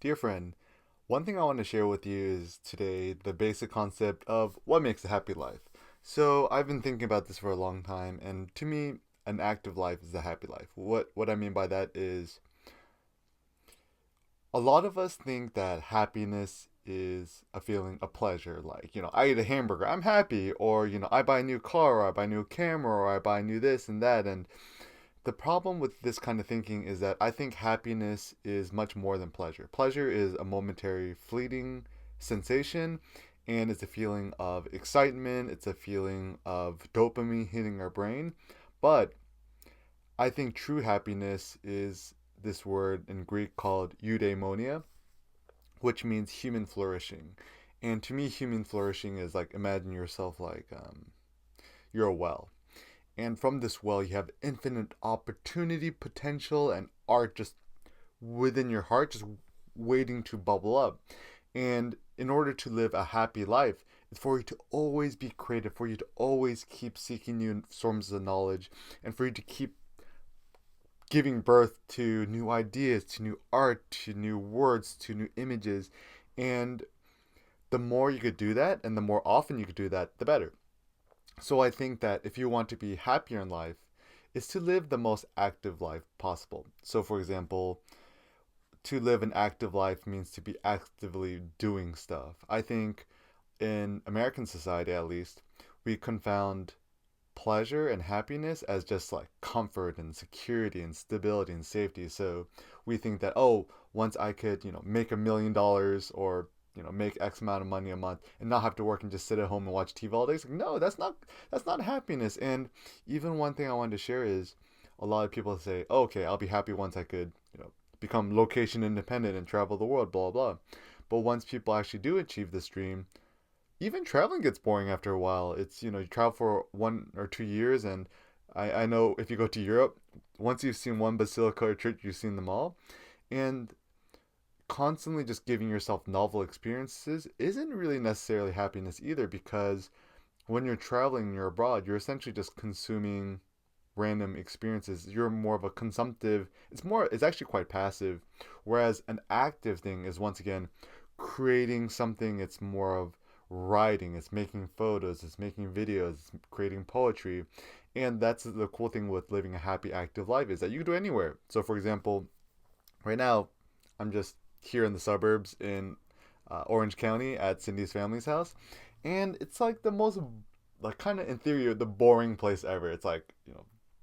Dear friend, one thing I want to share with you is today the basic concept of what makes a happy life. So, I've been thinking about this for a long time, and to me, an active life is a happy life. What I mean by that is a lot of us think that happiness is a feeling of pleasure. Like, I eat a hamburger, I'm happy, or, I buy a new car, or I buy a new camera, or I buy new this and that. And the problem with this kind of thinking is that I think happiness is much more than pleasure. Pleasure is a momentary, fleeting sensation, and it's a feeling of excitement, it's a feeling of dopamine hitting our brain. But I think true happiness is this word in Greek called eudaimonia, which means human flourishing. And to me, human flourishing is like imagine yourself like you're a well, and from this well, you have infinite opportunity, potential, and art just within your heart, just waiting to bubble up. And in order to live a happy life, it's for you to always be creative, for you to always keep seeking new forms of knowledge, and for you to keep giving birth to new ideas, to new art, to new words, to new images. And the more you could do that, and the more often you could do that, the better. So I think that if you want to be happier in life, is to live the most active life possible. So for example, to live an active life means to be actively doing stuff. I think in American society at least, we confound pleasure and happiness as just like comfort and security and stability and safety. So we think that, oh, once I could, make $1 million or make X amount of money a month and not have to work and just sit at home and watch TV all day. It's like, no, that's not happiness. And even one thing I wanted to share is a lot of people say, oh, okay, I'll be happy once I could, become location independent and travel the world, blah blah. But once people actually do achieve this dream, even traveling gets boring after a while. It's, you travel for 1 or 2 years, and I know if you go to Europe, once you've seen one basilica or church, you've seen them all. And constantly just giving yourself novel experiences isn't really necessarily happiness either, because when you're traveling, you're abroad, you're essentially just consuming random experiences. You're more of a consumptive, it's actually quite passive. Whereas an active thing is once again creating something, it's more of writing, it's making photos, it's making videos, it's creating poetry. And that's the cool thing with living a happy active life, is that you can do it anywhere. So for example, right now I'm just here in the suburbs in Orange County at Cindy's family's house, and it's like the most like kind of in theory the boring place ever. It's like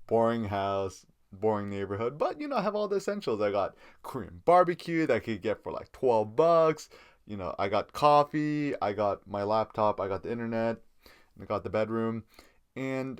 boring house, boring neighborhood, but I have all the essentials. I got Korean barbecue that I could get for like $12. I got coffee, I got my laptop, I got the internet, I got the bedroom, and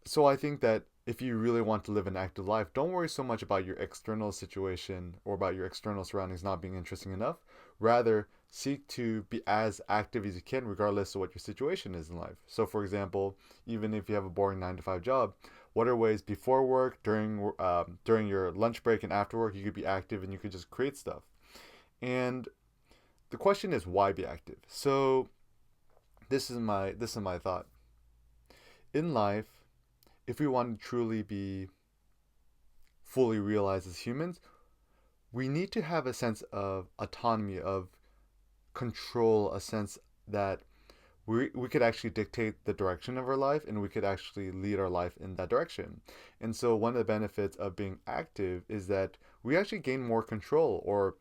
so I think that if you really want to live an active life, don't worry so much about your external situation or about your external surroundings not being interesting enough. Rather, seek to be as active as you can, regardless of what your situation is in life. So, for example, even if you have a boring 9 to 5 job, what are ways before work, during your lunch break, and after work you could be active and you could just create stuff. And the question is, why be active? So, this is my thought. In life, if we want to truly be fully realized as humans, we need to have a sense of autonomy, of control, a sense that we could actually dictate the direction of our life and we could actually lead our life in that direction. And so, one of the benefits of being active is that we actually gain more control, or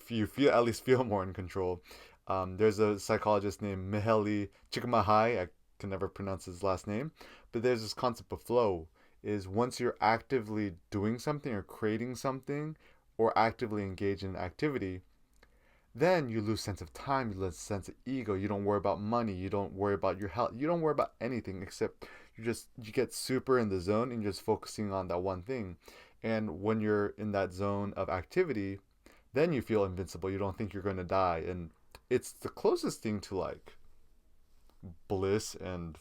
you feel at least feel more in control. There's a psychologist named Mihaly Csikszentmihalyi. I can never pronounce his last name, but there's this concept of flow. Is once you're actively doing something or creating something, or actively engaged in an activity, then you lose sense of time, you lose sense of ego. You don't worry about money, you don't worry about your health, you don't worry about anything except you get super in the zone and you're just focusing on that one thing. And when you're in that zone of activity, then you feel invincible. You don't think you're going to die, and it's the closest thing to like bliss and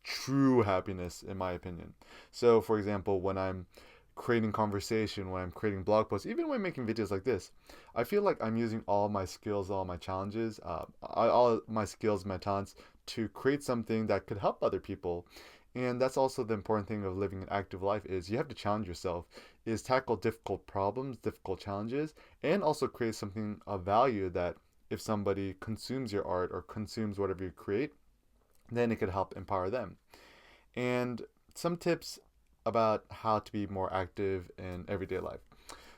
true happiness in my opinion. So for example, when I'm creating conversation, when I'm creating blog posts, even when making videos like this, I feel like I'm using all my skills, all my challenges, all my skills, my talents to create something that could help other people. And that's also the important thing of living an active life is you have to challenge yourself, is tackle difficult problems, difficult challenges, and also create something of value that if somebody consumes your art or consumes whatever you create, then it could help empower them. And some tips about how to be more active in everyday life.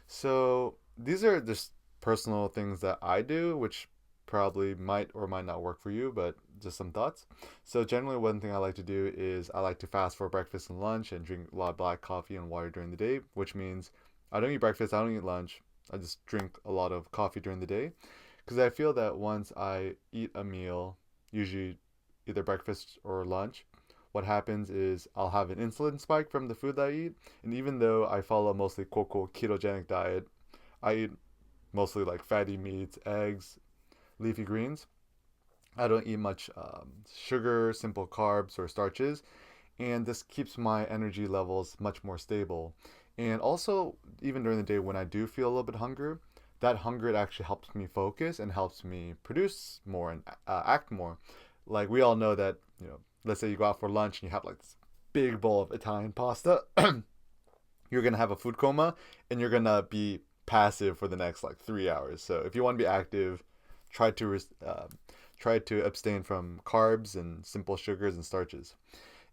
So these are just personal things that I do, which probably might or might not work for you, but just some thoughts. So generally, one thing I like to do is I like to fast for breakfast and lunch and drink a lot of black coffee and water during the day, which means I don't eat breakfast, I don't eat lunch. I just drink a lot of coffee during the day because I feel that once I eat a meal, usually either breakfast or lunch, what happens is I'll have an insulin spike from the food that I eat. And even though I follow mostly quote unquote ketogenic diet, I eat mostly like fatty meats, eggs, leafy greens. I don't eat much sugar, simple carbs, or starches, and this keeps my energy levels much more stable. And also, even during the day when I do feel a little bit hunger, that hunger it actually helps me focus and helps me produce more and act more. Like we all know that let's say you go out for lunch and you have like this big bowl of Italian pasta, you're gonna have a food coma and you're gonna be passive for the next like 3 hours. So if you want to be active, try to try to abstain from carbs and simple sugars and starches.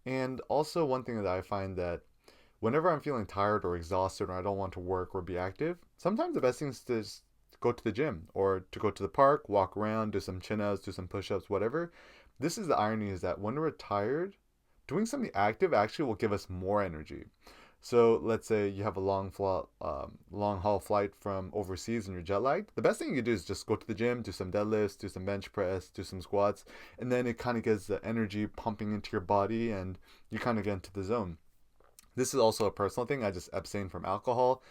And also one thing that I find that whenever I'm feeling tired or exhausted or I don't want to work or be active, sometimes the best thing is to just go to the gym or to go to the park, walk around, do some chin ups, do some push ups, whatever. This is the irony is that when we're tired, doing something active actually will give us more energy. So let's say you have a long haul flight from overseas and you're jet lagged. The best thing you can do is just go to the gym, do some deadlifts, do some bench press, do some squats, and then it kind of gets the energy pumping into your body, and you kind of get into the zone. This is also a personal thing. I just abstain from alcohol.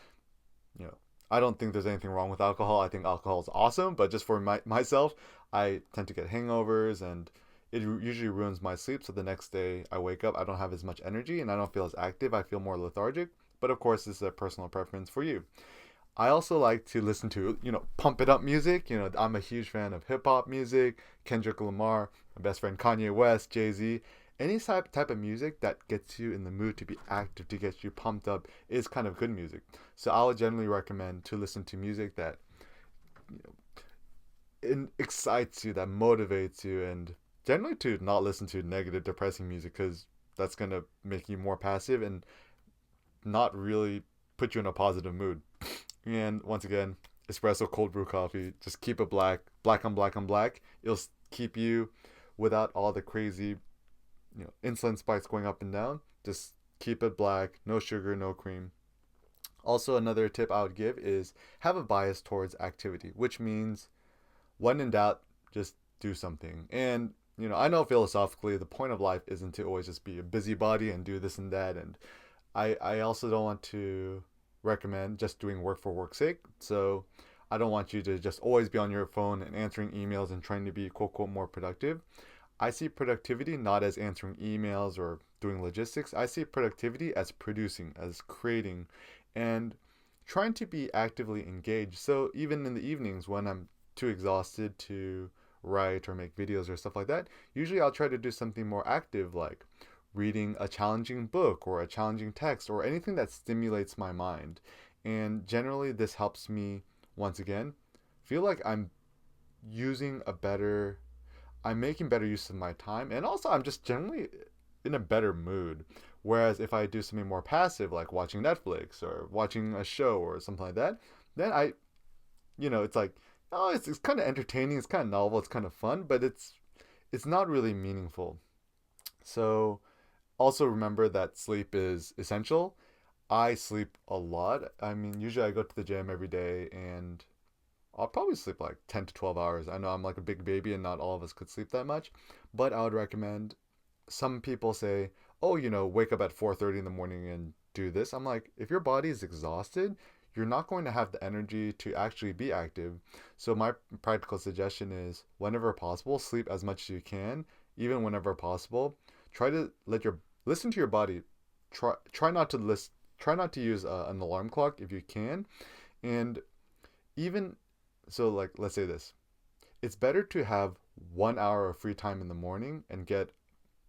You know, I don't think there's anything wrong with alcohol. I think alcohol is awesome, but just for myself, I tend to get hangovers and it usually ruins my sleep. So the next day I wake up, I don't have as much energy and I don't feel as active. I feel more lethargic. But of course, this is a personal preference for you. I also like to listen to, pump it up music. I'm a huge fan of hip hop music, Kendrick Lamar, my best friend Kanye West, Jay-Z. Any type of music that gets you in the mood to be active, to get you pumped up, is kind of good music. So I would generally recommend to listen to music that you know, excites you, that motivates you, and generally to not listen to negative, depressing music because that's gonna make you more passive and not really put you in a positive mood. And once again, espresso cold brew coffee, just keep it black, black on black on black. It'll keep you without all the crazy, insulin spikes going up and down. Just keep it black, no sugar, no cream. Also, another tip I would give is have a bias towards activity, which means when in doubt, just do something. And I know philosophically the point of life isn't to always just be a busybody and do this and that. And I also don't want to recommend just doing work for work's sake. So I don't want you to just always be on your phone and answering emails and trying to be quote unquote more productive. I see productivity not as answering emails or doing logistics. I see productivity as producing, as creating, and trying to be actively engaged. So even in the evenings when I'm too exhausted to write or make videos or stuff like that, usually I'll try to do something more active like reading a challenging book or a challenging text or anything that stimulates my mind. And generally, this helps me, once again, feel like using a better, I'm making better use of my time. And also, I'm just generally in a better mood. Whereas if I do something more passive, like watching Netflix or watching a show or something like that, then it's like, oh, it's kind of entertaining, it's kind of novel, it's kind of fun, but it's not really meaningful. So also remember that sleep is essential. I sleep a lot. I mean, usually I go to the gym every day and I'll probably sleep like 10 to 12 hours. I know I'm like a big baby and not all of us could sleep that much, but I would recommend some people say, "Oh, wake up at 4:30 in the morning and do this." I'm like, if your body is exhausted, you're not going to have the energy to actually be active. So my practical suggestion is whenever possible, sleep as much as you can, even whenever possible. Try to listen to your body. Try not to try not to use an alarm clock if you can. And even so, like let's say this, it's better to have 1 hour of free time in the morning and get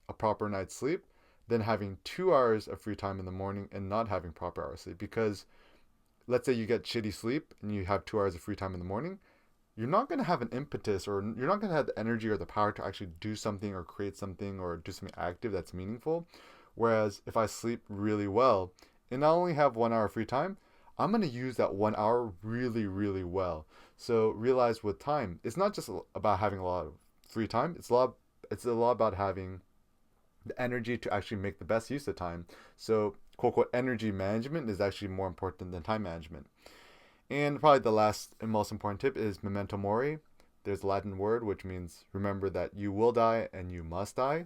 a proper night's sleep than having 2 hours of free time in the morning and not having proper hours sleep. Because let's say you get shitty sleep and you have 2 hours of free time in the morning, you're not going to have an impetus, or you're not going to have the energy or the power to actually do something or create something or do something active that's meaningful. Whereas if I sleep really well and I only have 1 hour free time, I'm going to use that 1 hour really, really well. So realize with time, it's not just about having a lot of free time. It's a lot about having the energy to actually make the best use of time. So quote unquote energy management is actually more important than time management. And probably the last and most important tip is Memento Mori. There's a Latin word which means remember that you will die and you must die.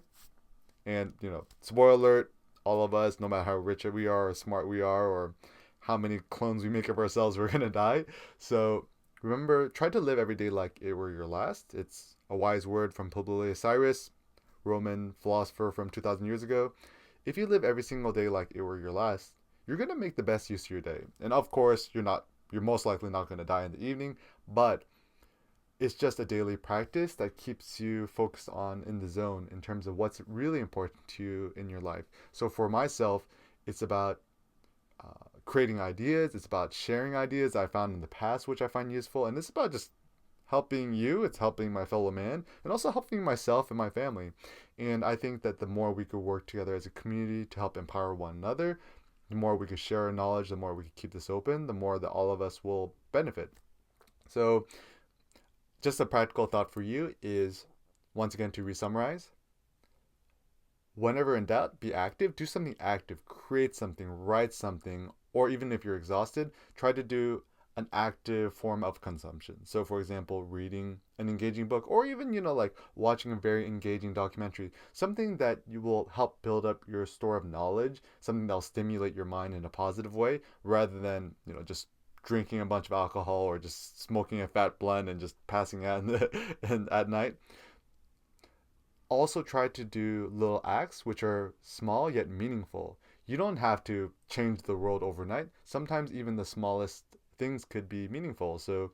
And, spoiler alert, all of us, no matter how rich we are or smart we are or how many clones we make of ourselves, we're going to die. So remember, try to live every day like it were your last. It's a wise word from Publius Cyrus, Roman philosopher from 2,000 years ago. If you live every single day like it were your last, you're going to make the best use of your day. And of course, you're most likely not going to die in the evening, but it's just a daily practice that keeps you focused on in the zone in terms of what's really important to you in your life. So for myself, it's about creating ideas. It's about sharing ideas I found in the past, which I find useful. And it's about just helping you. It's helping my fellow man and also helping myself and my family. And I think that the more we could work together as a community to help empower one another, the more we could share our knowledge, the more we could keep this open, the more that all of us will benefit. So just a practical thought for you is, once again, to re-summarize, whenever in doubt, be active. Do something active. Create something. Write something. Or even if you're exhausted, try to do an active form of consumption. So, for example, reading an engaging book, or even, like watching a very engaging documentary. Something that you will help build up your store of knowledge, something that'll stimulate your mind in a positive way, rather than, just drinking a bunch of alcohol or just smoking a fat blunt and just passing out at night. Also try to do little acts which are small yet meaningful. You don't have to change the world overnight. Sometimes even the smallest things could be meaningful. So,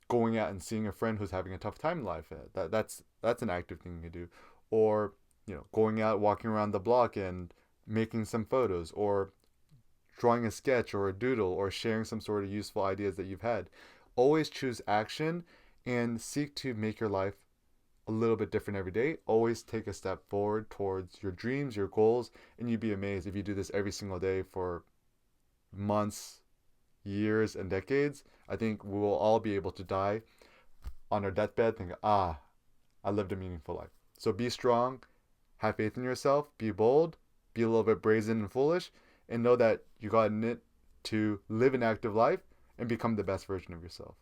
going out and seeing a friend who's having a tough time in life, that's an active thing you can do. Or, going out, walking around the block and making some photos, or drawing a sketch or a doodle, or sharing some sort of useful ideas that you've had. Always choose action and seek to make your life a little bit different every day. Always take a step forward towards your dreams, your goals, and you'd be amazed if you do this every single day for months, years, and decades. I think we will all be able to die on our deathbed thinking, I lived a meaningful life. So be strong, have faith in yourself, be bold, be a little bit brazen and foolish, and know that you got in it to live an active life and become the best version of yourself.